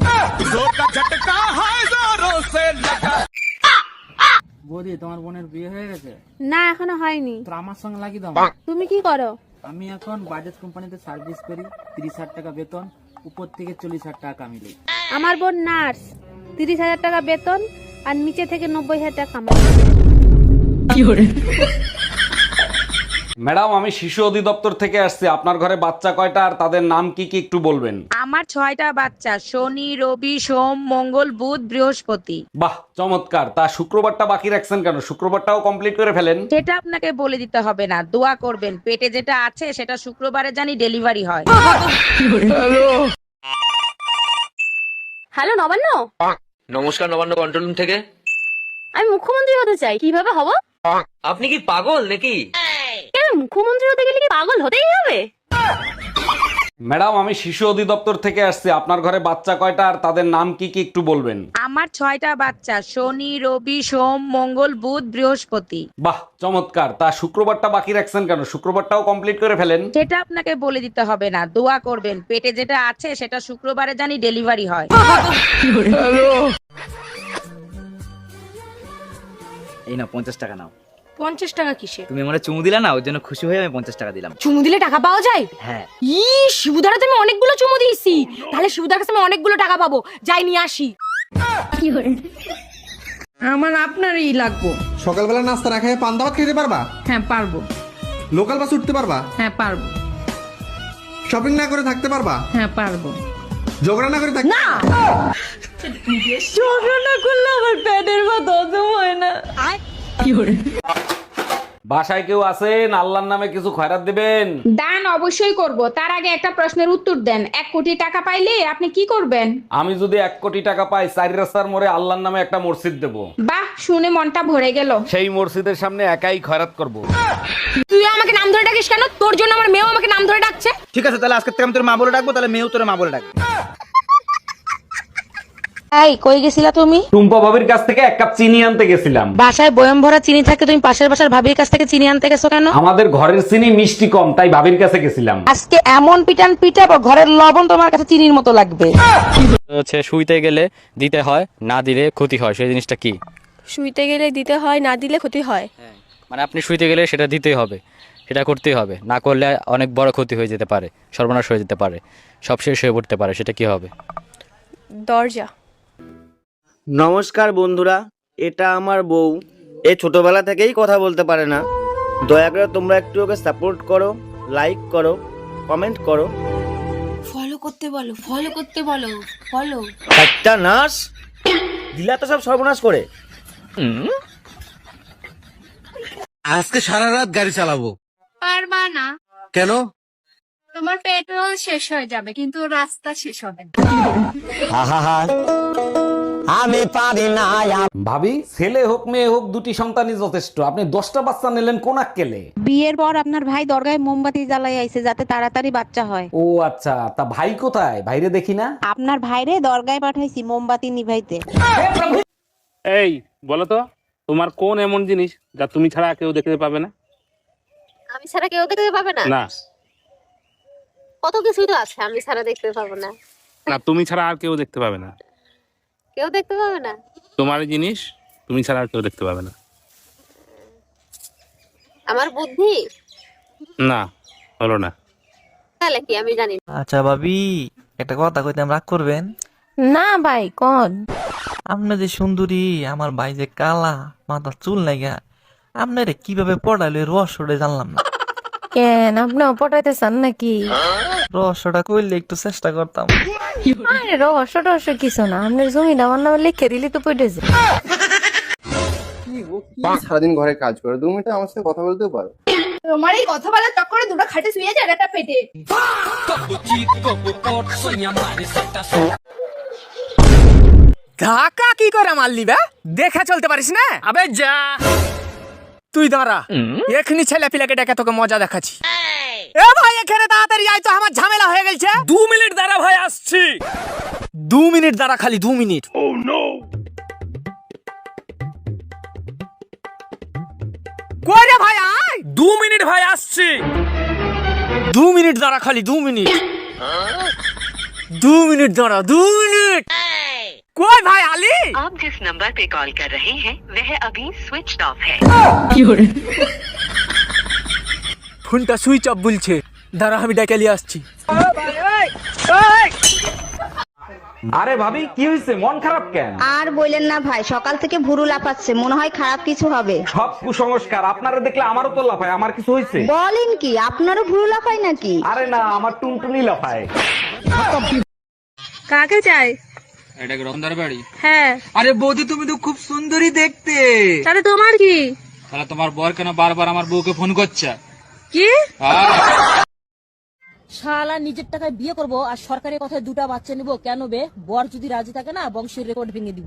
বৌদি তোমার বোনের বিয়ে হয়ে গেছে? না, এখনো হয়নি। তো আমার সঙ্গে লাগিয়ে দাও। তুমি কি করো? আমি এখন বাজাজ কোম্পানিতে সার্ভিস করি, 30,000 টাকা বেতন, উপর থেকে 40,000 টাকা কামিয়ে। আমার বোন নার্স, 30,000 টাকা বেতন আর নিচে থেকে 90,000 টাকা কামাই। ম্যাডাম আমি শিশু অধিদপ্তর থেকে আসছি, আপনার ঘরে বাচ্চা কয়টা আর তাদের নাম কি কি একটু বলবেন? আমার 6টা বাচ্চা, শনি, রবি, সোম, মঙ্গল, বুধ, বৃহস্পতি। বাহ চমৎকার। তা শুক্রবারটা বাকি রাখছেন কেন? শুক্রবারটাও কমপ্লিট করে ফেলেন। সেটা আপনাকে বলে দিতে হবে না, দোয়া করবেন পেটে যেটা আছে সেটা শুক্রবারে জানি ডেলিভারি হয়। হ্যালো নবান্ন, নমস্কার, নবান্ন কন্ট্রোল রুম থেকে। আমি মুখ্যমন্ত্রী হতে চাই, কিভাবে হব? আপনি কি পাগল নাকি? কেন, মুখ্যমন্ত্রী হতে গেলে কি পাগল হতেই হবে? ম্যাডাম আমি শিশু অধিদপ্তর থেকে আসছি, আপনার ঘরে বাচ্চা কয়টা আর তাদের নাম কি কি একটু বলবেন? আমার 6টা বাচ্চা, শনি, রবি, সোম, মঙ্গল, বুধ, বৃহস্পতি। বাহ চমৎকার। তা শুক্রবারটা বাকি রাখছেন কেন? শুক্রবারটাও কমপ্লিট করে ফেলেন। সেটা আপনাকে বলে দিতে হবে না, দোয়া করবেন পেটে যেটা আছে সেটা শুক্রবারে জানি ডেলিভারি হয়। এই না 50 টাকা নাও। 50 টাকা কিসে? তুমি আমারে চুমু দিলা না, ওর জন্য খুশি হয়ে আমি 50 টাকা দিলাম। চুমু দিলে টাকা পাওয়া যায়? হ্যাঁ। শিবুদারা তুমি অনেকগুলো চুমু দিয়েছি, তাহলে শিবুদার কাছে আমি অনেকগুলো টাকা পাবো, যাই নিয়ে আসি। আমার আপনারই লাগবো। সকালবেলা নাস্তা না খেয়ে পান দাওয়াত খেতে পারবা? হ্যাঁ পারবো। লোকাল বাস উঠতে পারবা? হ্যাঁ পারবো। শপিং না করে থাকতে পারবা? হ্যাঁ পারবো। ঝগড়া না করে থাকতে? না, ঝগড়া না করলে আমার পেটের ভাত হজম হয় না। বাসায় কেউ আছেন? আল্লাহর নামে কিছু খয়রাত দিবেন। দান অবশ্যই করব, তার আগে একটা প্রশ্নের উত্তর দেন। 1 কোটি টাকা পাইলে আপনি কি করবেন? আমি যদি 1 কোটি টাকা পাই, 4 রাস্তার মোড়ে আল্লাহর নামে একটা মসজিদ দেব। বাহ, শুনে মনটা ভরে গেল। সেই মসজিদের সামনে একাই খয়রাত করব। তুই আমাকে নাম ধরে ডাকিস কেন? তোর জন্য আমার মেয়েও আমাকে নাম ধরে ডাকছে। ঠিক আছে, তাহলে আজকে থেকে আমি তোর মা বলে ডাকবো, তাহলে মেয়েও তোর মা বলে ডাকবে। এই কই গেছিলা তুমি? টুম্পা ভাবির কাছ থেকে 1 কাপ চিনি আনতে গেছিলাম। বাসায় বয়ম ভরা চিনি থাকে, তুমি পাশের বাসার ভাবির কাছ থেকে চিনি আনতে গেছো কেন? আমাদের ঘরের চিনি মিষ্টি কম, তাই ভাবির কাছে গেছিলাম। আজকে এমন পিটান পিটাবো, ঘরের লবণ তোমার কাছে চিনির মতো লাগবে। হচ্ছে শুইতে গেলে দিতে হয়, না দিলে ক্ষতি হয়, সেই জিনিসটা কি? শুইতে গেলে দিতে হয়, না দিলে ক্ষতি হয়। মানে আপনি শুইতে গেলে সেটা দিতেই হবে, সেটা করতেই হবে, না করলে অনেক বড় ক্ষতি হয়ে যেতে পারে, সর্বনাশ হয়ে যেতে পারে, সব শেষ হয়ে পড়তে পারে, সেটা কি হবে? দরজা। নমস্কার বন্ধুরা, এটা আমার বউ। এ ছোটবেলা থেকেই কথা বলতে পারে না। দয়া করে তোমরা একটু ওকে সাপোর্ট করো, লাইক করো, কমেন্ট করো। ফলো করতে বলো, ফলো করতে বলো, ফলো। একটা নাশ দিলা তো সব সর্বনাশ করে। আজকে সারা রাত গাড়ি চালাবো। পারবা না। কেন? তোমার পেট্রোল শেষ হয়ে যাবে, কিন্তু রাস্তা শেষ হবে না। আমি পারি না। ভাবি, ছেলে হোক মেয়ে হোক, 2টি সন্তানই যথেষ্ট। আপনি 10টা বাচ্চা নিলেন কোন আক্কেলে? বিয়ের পর আপনার ভাই দরগায় মোমবাতি জ্বালাই আইছে যাতে তাড়াতাড়ি বাচ্চা হয়। ও আচ্ছা, তা ভাই কোথায়? ভাইরে দেখি না। আপনার ভাইরে দরগায় পাঠাইছি মোমবাতি নিভাইতে। এই বলো তো, তোমার কোন এমন জিনিস যা তুমি ছাড়া কেউ দেখতে পাবে না? আমি ছাড়া কেউ দেখতে পাবে না? না কত কিছুই তো আছে আমি ছাড়া দেখতে পাবো না। না, তুমি ছাড়া আর কেউ দেখতে পাবে না। কেউ দেখতে পাবে না? তোমার জিনিস তুমি ছাড়া আর কেউ দেখতে পাবে না। আমার বুদ্ধি? না, হলো না। তাহলে কি আমি জানি? আচ্ছা ভাবি, একটা কথা কইতে রাগ করবেন না ভাই, কোন? আপনি যে সুন্দরী, আমার ভাই যে কালা, মাথা চুল লাগা, আপনারে কিভাবে পড়াইলে রহস্যটা জানলাম না। কেন, আপনি পটাইতে চান নাকি? রহস্যটা কইলে একটু চেষ্টা করতাম। আরে রহস্য কিছু না, আপনার জমিটা আমার নামে লিখে দিলে তো পড়ে যায়। সারাদিন ঘরে কাজ করে, 2 মিনিট আমার সাথে কথা বলতেও পারো? তোমার এই কথা বলার চক্করে দুটো খাটে শুয়ে যায়, একটা পেটে। ঢাকা কি করে মারলি বে? দেখে চলতে পারিস না? আবে যা, তুই দাঁড়া, এখনি ছেলে পিলাকে ডেকে তোকে মজা দেখাচ্ছি। এ ভাই, এখানে তাড়াতাড়ি আয় তো, আমার ঝামেলা হয়ে গেছে। 2 মিনিট দাঁড়া ভাই, আসছি। 2 মিনিট দাঁড়া, খালি 2 মিনিট। ও নো, কই রে ভাই, আয়। 2 মিনিট ভাই, আসছি। 2 মিনিট দাঁড়া, খালি 2 মিনিট। 2 মিনিট দাঁড়া, 2 মিনিট। কই ভাই আলী? आप जिस नंबर पे कॉल कर रहे हैं वह अभी स्विच ऑफ है। ফোনটা সুইচ অফ বলছে, দাঁড়া আমি ডেকে নিয়ে আসছি। আরে ভাবি কি হয়েছে, মন খারাপ কেন? আর বললেন না ভাই, সকাল থেকে ভুরু লাফাচ্ছে, মনে হয় খারাপ কিছু হবে। সব কুসংস্কার, আপনারা দেখলে আমারও তো লাফায়। আমার কিছু হয়েছে? বলেন কি, আপনারও ভুরু লাফায় নাকি? আরে না, আমার টুনটুনি লাফায়। কাকে চাই? এটা কি রতনদার বাড়ি? হ্যাঁ। আরে বৌদি, তুমি তো খুব সুন্দরী দেখতে। তাহলে তোমার কি? তাহলে তোমার বর কেন বারবার আমার বউকে ফোন করছে? কি? শালা নিজের টাকায় বিয়ে করব আর সরকারি কথায় দুটো বাচ্চা নিব কেন বে? বর যদি রাজি থাকে না, বংশের রেকর্ড ভেঙে দিব।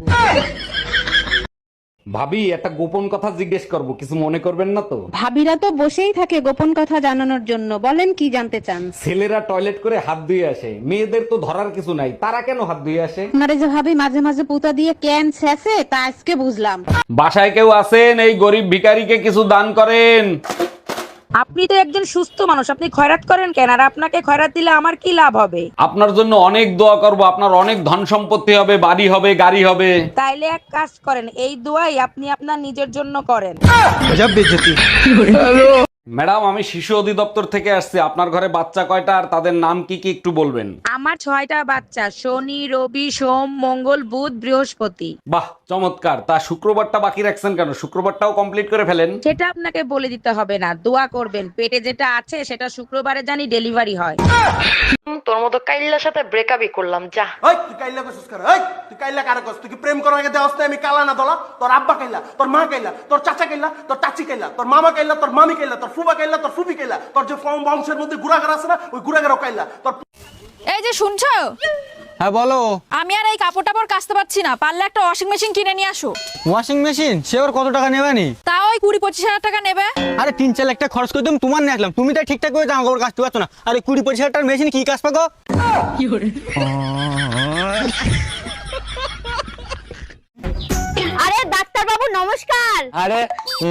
ভাবি একটা গোপন কথা জিজ্ঞেস করব, কিছু মনে করবেন না তো? ভাবিরা তো বসেই থাকে গোপন কথা জানানোর জন্য, বলেন কি জানতে চান? ছেলেরা টয়লেট করে হাত ধুয়ে আসে, মেয়েদের তো ধরার কিছু নাই, তারা কেন হাত ধুয়ে আসে? আপনারা যে ভাবি মাঝে মাঝে পুতা দিয়ে ক্যান ছেঁচে, তা আজকে বুঝলাম। বাসায় কেউ আছেন? এই গরিব ভিখারিকে কিছু দান করেন। আপনি তো একজন সুস্থ মানুষ, আপনি খয়রাত করেন কেন? আর আপনাকে খয়রাত দিলে আমার কি লাভ হবে? আপনার জন্য অনেক দোয়া করব, আপনার অনেক ধন সম্পত্তি হবে, বাড়ি হবে, গাড়ি হবে। তাইলে এক কাজ করেন, এই দোয়াই আপনি আপনার নিজের জন্য করেন। ম্যাডাম, আমি শিশু অধিদপ্তর থেকে আসছি। আপনার ঘরে বাচ্চা কয়টা আর তাদের নাম কি কি একটু বলবেন? আমার 6টা বাচ্চা, শনি, রবি, সোম, মঙ্গল, বুধ, বৃহস্পতি। বাহ, চমৎকার। তা শুক্রবারটা বাকি রাখছেন কেন? শুক্রবারটাও কমপ্লিট করে ফেলেন। সেটা আপনাকে বলে দিতে হবে না, দোয়া করবেন পেটে যেটা আছে সেটা শুক্রবারে জানি ডেলিভারি হয়। তোর মতো কাইল্লার সাথে ব্রেকআপই করলাম, যা। ওই তুই কাইল্লা কইছিস কেন? ওই তুই কাইল্লা কারে কইছিস? তুই কি প্রেম করার আগে দেওয়াস না আমি কালা না দলা? তোর আব্বা কাইল্লা, তোর মা কাইল্লা, তোর চাচা কাইল্লা, তোর চাচি কাইল্লা, তোর মামা কাইল্লা, তোর মামি কাইল্লা, তোর ফুবা কাইল্লা, তোর ফুবি কাইল্লা, তোর যে বংশের মধ্যে গুড়াগার আছে না, ওই গুড়াগারও কাইল্লা। তোর এই যে শুনছো? হ্যাঁ বলো। আমি আর এই কাপড় টাপড় কাচতে পারছি না, পারলে একটা ওয়াশিং মেশিন কিনে নিয়ে আসো। Washing machine? সে ওর কত টাকা নেবে নি? তাও ওই 20-25 হাজার টাকা নেবে। আরে 3-4 লাখ টাকা খরচ করে তুমি তোমার নিয়ে আসলাম, তুমি তাই ঠিকঠাক করে জামা কাপড় কাচতে পারছো না, আরে 20-25 হাজার টাকার মেশিন কি কাজ পাগো? আরে ডাক্তার বাবু নমস্কার। আরে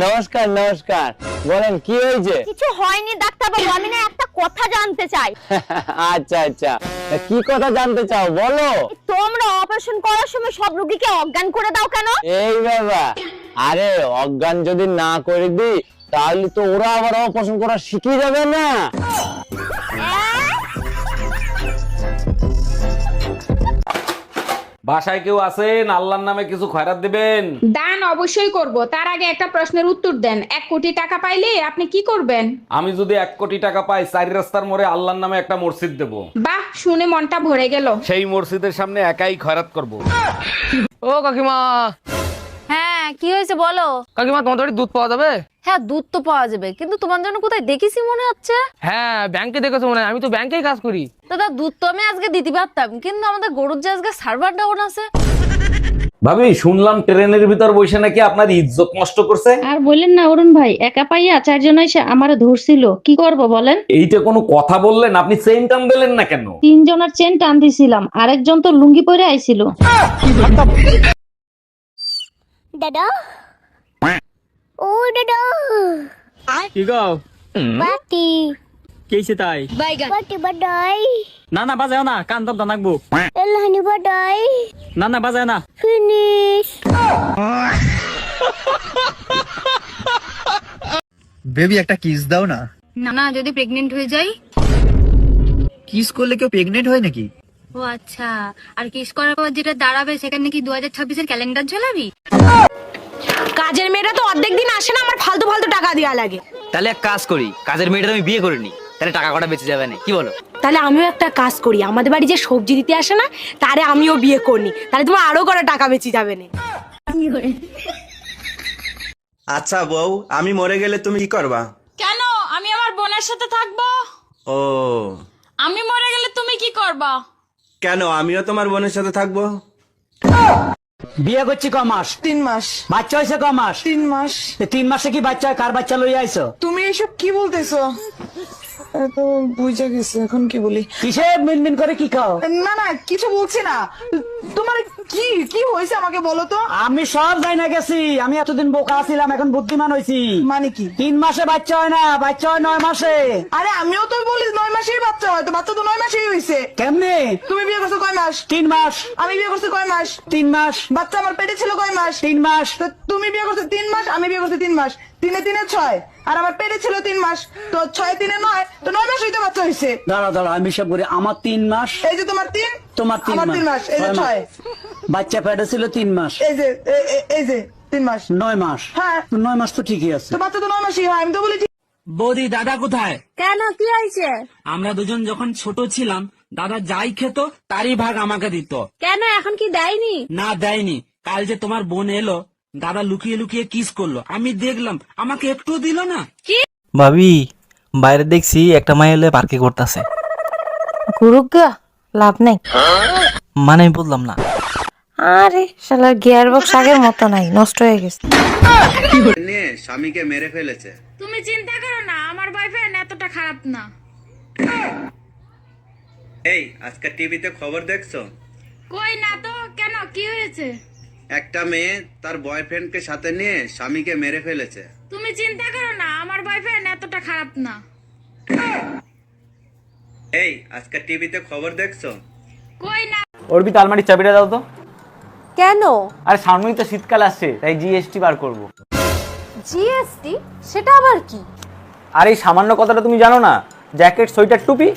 নমস্কার নমস্কার, বলেন কি হয়েছে? কিছু হয়নি ডাক্তার বাবু, আমি না একটা কথা জানতে চাই। আচ্ছা আচ্ছা, কি কথা জানতে চাও বলো। তোমরা অপারেশন করার সময় সব রোগীকে অজ্ঞান করে দাও কেন? এই বাবা, আরে অজ্ঞান যদি না করে দিই তাহলে তো ওরা আবার অপারেশন করা শিখে যাবে না। বাসায় কেউ আছেন? আল্লাহর নামে কিছু খয়রাত দিবেন। দান অবশ্যই করব, তার আগে একটা প্রশ্নের উত্তর দেন। 1 কোটি টাকা পাইলে আপনি কি করবেন? আমি যদি 1 কোটি টাকা পাই, 4 রাস্তার মোড়ে আল্লাহর নামে একটা মসজিদ দেব। বাহ, শুনে মনটা ভরে গেল। সেই মসজিদের সামনে একাই খয়রাত করব। ও কাকিমা। হ্যাঁ, কি হয়েছে বলো। কাকিমা, তোমার বাড়ি দুধ পাওয়া যাবে? হ্যাঁ, দুধ তো পাওয়া যাবে, কিন্তু তোমার জন্য কোথায় দেখেছি মনে হচ্ছে। হ্যাঁ, ব্যাংকে দেখেছো মনে হয়, আমি তো ব্যাংকেই কাজ করি। দাদা, দুধ তো আমি আজকে দিতে পারতাম, কিন্তু আমাদের গরুর যে আজকে সার্ভার ডাউন আছে। ভাবি, শুনলাম ট্রেনের ভিতর বসে নাকি আপনার ইজ্জত নষ্ট করছে। আর বললেন না অরুণ ভাই, একা পাইয়া 4 জন এসে আমারে ধরছিল, কি করব বলেন? এইটা কোনো কথা বললেন? আপনি চেইন টান দিলেন না কেন? 3 জনের চেন টান দিছিলাম, আরেকজন তো লুঙ্গি পরে আইছিল। দাদা, ও দাদা, কি গো? বাটি কেইছে তাই? বাটি বাডাই। না না, বাজাও না, কান দম দানাকবো। এলহানি বাডাই। না না, বাজাও না। ফিনিশ। বেবি একটা কিস দাও না। না, যদি প্রেগনেন্ট হয়ে যাই? কিস করলে কেউ প্রেগনেন্ট হয় নাকি? ও আচ্ছা, আর কিস করার পর যেটা দাঁড়াবে সেখানে কি 2026-এর ক্যালেন্ডার ঝোলাবি? কাজের মেয়েরা তো অর্ধেক দিন আসে না, আমার ফালতু ফালতু টাকা দেওয়া লাগে। তাহলে এক কাজ করি, কাজের মেয়েটা আমি বিয়ে করিনি, তাহলে টাকা কটা বেঁচে যাবে না, কি বলো? তাহলে আমিও একটা কাজ করি, আমাদের বাড়ি যে সবজি দিতে আসে না, তারে আমিও বিয়ে করি, তাহলে তোমার আরো করে টাকা বেঁচে যাবে না। আচ্ছা বউ, আমি মরে গেলে তুমি কি করবা? কেন? আমি আমার বোনের সাথে থাকবো। ও, আমি মরে গেলে তুমি কি করবা? কেন? আমিও তোমার বোনের সাথে থাকবো। বিয়ে করছি ক মাস? 3 মাস। বাচ্চা হয়েছে ক মাস? 3 মাস। 3 মাসে কি বাচ্চা? কার বাচ্চা লইয়া আইছো? তুমি এসব কি বলতেছো? তো বুঝে গেছে, এখন কি বলি? কিসে মিনমিন করে কি খাও? না না, কিছু বলছি না। তোমার কি কি হয়েছে আমাকে বলো তো। আমি সব যাই না গেছি, আমি এতদিন বোকা ছিলাম, এখন বুদ্ধিমান হয়েছি। মানে কি? 3 মাসে বাচ্চা হয় না, বাচ্চা হয় 9 মাসে। আরে আমিও তো বলি 9 মাসেই বাচ্চা হয়, তো বাচ্চা তো 9 মাসেই হয়েছে। কেমনে? তুমি বিয়ে করছো কয় মাস? 3 মাস। আমি বিয়ে করছি কয় মাস? 3 মাস। বাচ্চা আমার পেটে ছিল কয় মাস? 3 মাস। তো তুমি বিয়ে করছো 3 মাস, আমি বিয়ে করছি 3 মাস। 3 এ 6, আর আমার পেটে ছিল 3 মাস, তো 6 3 9, তো 9 মাস হইতে বাচ্চা হয়েছে। দাঁড়া দাঁড়া, আমি সব করি। আমার 3 মাস, এই যে তোমার 3, তোমার 3 মাস এই যে 6 বাচ্চা পেটে ছিল 3 মাস এই যে 3 মাস 9 মাস হ্যাঁ 9 মাস তো ঠিকই আছে তো বাচ্চা তো 9 মাসই হয় আমি তো বলি বৌদি দাদা কোথায়? কেন কি হয়েছে? আমরা দুজন যখন ছোট ছিলাম দাদা যাই খেত তারই ভাগ আমাকে দিত। কেন এখন কি দেয়নি? না দেয়নি। কাল যে তোমার বোন এলো দাদা লুকিয়ে লুকিয়ে কিস করলো, আমি দেখলাম, আমাকে একটু দিল না। ভাবি বাইরে দেখছি একটা মাই এলে পার্কে করতেছে। গুরুগা লাভ নাই, মানে আমি বললাম না। আরে শালার গিয়ার বক্স আগের মতো নাই, নষ্ট হয়ে গেছে। নিয়ে স্বামীকে মেরে ফেলেছে। তুমি চিন্তা করো না, আমার বয়ফ্রেন্ড এতটা খারাপ না। এই আজকে টিভিতে খবর দেখছো? কই না তো, কেন কি হয়েছে? একটা মেয়ে তার বয়ফ্রেন্ডকে সাথে নিয়ে স্বামীকে মেরে ফেলেছে। তুমি চিন্তা করো না, আমার বয়ফ্রেন্ড এতটা খারাপ না। এই আজকে টিভিতে খবর দেখছো? কই না। অর্পিত আলমারির চাবিটা দাও তো। কেন? আরে সামনেই তো শীতকাল আসছে, তাই জিএসটি বার করব। জিএসটি? সেটা আবার কি? আর এই সামান্য কথাটা তুমি জানো না? জ্যাকেট, সোয়েটার, টুপি।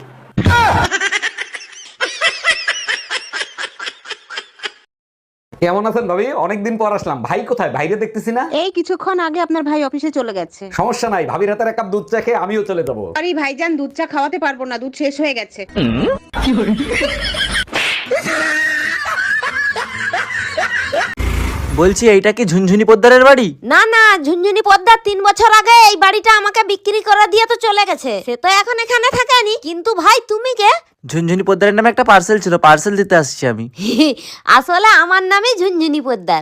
কেমন আছেন ভাবি? অনেকদিন পর আসলাম। ভাই কোথায়? ভাইরে দেখতেছি না। এই কিছুক্ষণ আগে আপনার ভাই অফিসে চলে গেছে। সমস্যা নাই, ভাবির হাতের এক কাপ দুধ চা খেয়ে আমিও চলে যাবো। আরে ভাইজান দুধ চা খাওয়াতে পারবো না, দুধ শেষ হয়ে গেছে। বলছি এইটা কি ঝুনঝুনি পোদ্দারের বাড়ি? না না, ঝুনঝুনি পদ্মার 3 বছর আগে এই বাড়িটা আমাকে বিক্রি করে দিয়ে তো চলে গেছে। সে তো এখন এখানে থাকেনি। কিন্তু ভাই তুমি কে? ঝুনঝুনি পোদ্দারের নামে একটা পার্সেল ছিল, পার্সেল দিতে আসছি আমি। আসলে আমার নামই ঝুনঝুনি পোদ্দার।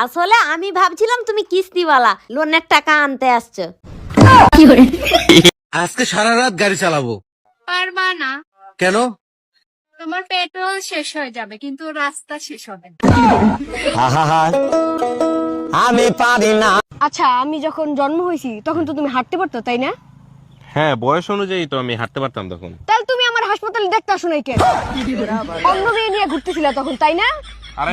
আসলে আমি ভাবছিলাম তুমি কিস্তিওয়ালা, লোনের টাকা আনতে আসছো। আজকে সারা রাত গাড়ি চালাবো। পারবা না। কেন? তোমার পেট্রোল শেষ হয়ে যাবে, কিন্তু রাস্তা শেষ হবে না। আমি পারি না। আচ্ছা, আমি যখন জন্ম হয়েছি তখন তো তুমি হাঁটতে পারতো, তাই না? হ্যাঁ, বয়স অনুযায়ী তো আমি হাঁটতে পারতাম তখন। তাহলে তুমি আমার হাসপাতালে দেখতে আসো নাই কেন? অন্য মেয়ে নিয়ে ঘুরতেছিলা তখন, তাই না?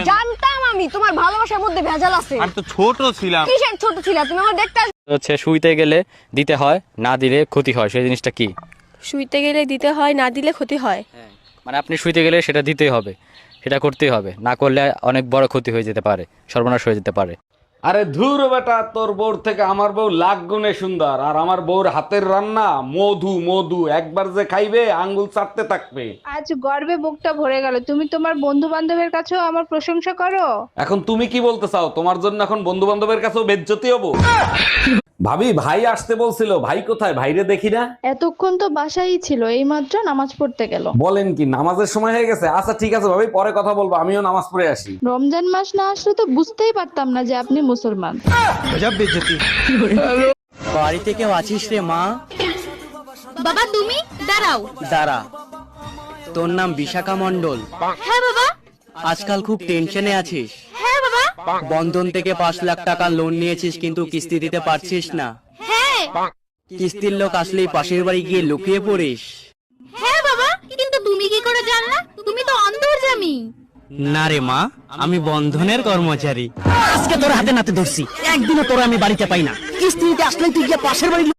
জানতাম আমি তোমার ভালোবাসার মধ্যে ভেজাল আছে। আমি তো ছোট ছিলাম। কিসের ছোট ছিলা তুমি? আমার দেখতে হচ্ছে শুইতে গেলে দিতে হয়, না দিলে ক্ষতি হয়, সেই জিনিসটা কি? শুইতে গেলে দিতে হয়, না দিলে ক্ষতি হয়। মানে আপনি শুইতে গেলে সেটা দিতেই হবে, সেটা করতেই হবে, না করলে অনেক বড় ক্ষতি হয়ে যেতে পারে, সর্বনাশ হয়ে যেতে পারে। আরে ধুর বেটা, তোর বউর থেকে আমার বউ লাখ গুণে সুন্দর। আর আমার বউর হাতের রান্না মধু মধু, একবার যে খাইবে আঙ্গুল চাটতে থাকবে। আজ গর্বে বুকটা ভরে গেল। তুমি তোমার বন্ধু বান্ধবের কাছেও আমার প্রশংসা করো। এখন তুমি কি বলতে চাও? তোমার জন্য এখন বন্ধু বান্ধবের কাছেও বেজ্জতি হবো? ভাবি, ভাই আসতে বলছিল। ভাই কোথায়? ভাইরে দেখি না। এতক্ষণ তো বাসায়ই ছিল, এইমাত্র নামাজ পড়তে গেল। বলেন কি, নামাজের সময় হয়ে গেছে? আচ্ছা ঠিক আছে ভাবি, পরে কথা বলবো, আমিও নামাজ পড়ে আসি। রমজান মাস না আসলে তো বুঝতেই পারতাম না যে আপনি মুসলমান। বাড়িতে কেউ আছিস রে মা? বাবা তুমি দাঁড়াও। দাঁড়া, তোর নাম বিশাখা মণ্ডল? হ্যাঁ বাবা। আজকাল খুব টেনশনে আছিস? হ্যাঁ বাবা। বন্ধন থেকে 5 লাখ টাকা লোন নিয়েছিস, কিন্তু কিস্তি দিতে পারছিস না। হ্যাঁ। কিস্তির লোক আসলেই পাশের বাড়ি গিয়ে লুকিয়ে পড়িস। হ্যাঁ বাবা, কিন্তু তুমি কি করে জানলা? তুমি তো অন্তর্যামী। না রে মা, আমি বন্ধনের কর্মচারী। আজকে তোর হাতে নাতে ধরছি, একদিনও তোর আমি বাড়িতে পাই না। কিস্তি দিতে আসলে তুই গিয়ে পাশের বাড়ি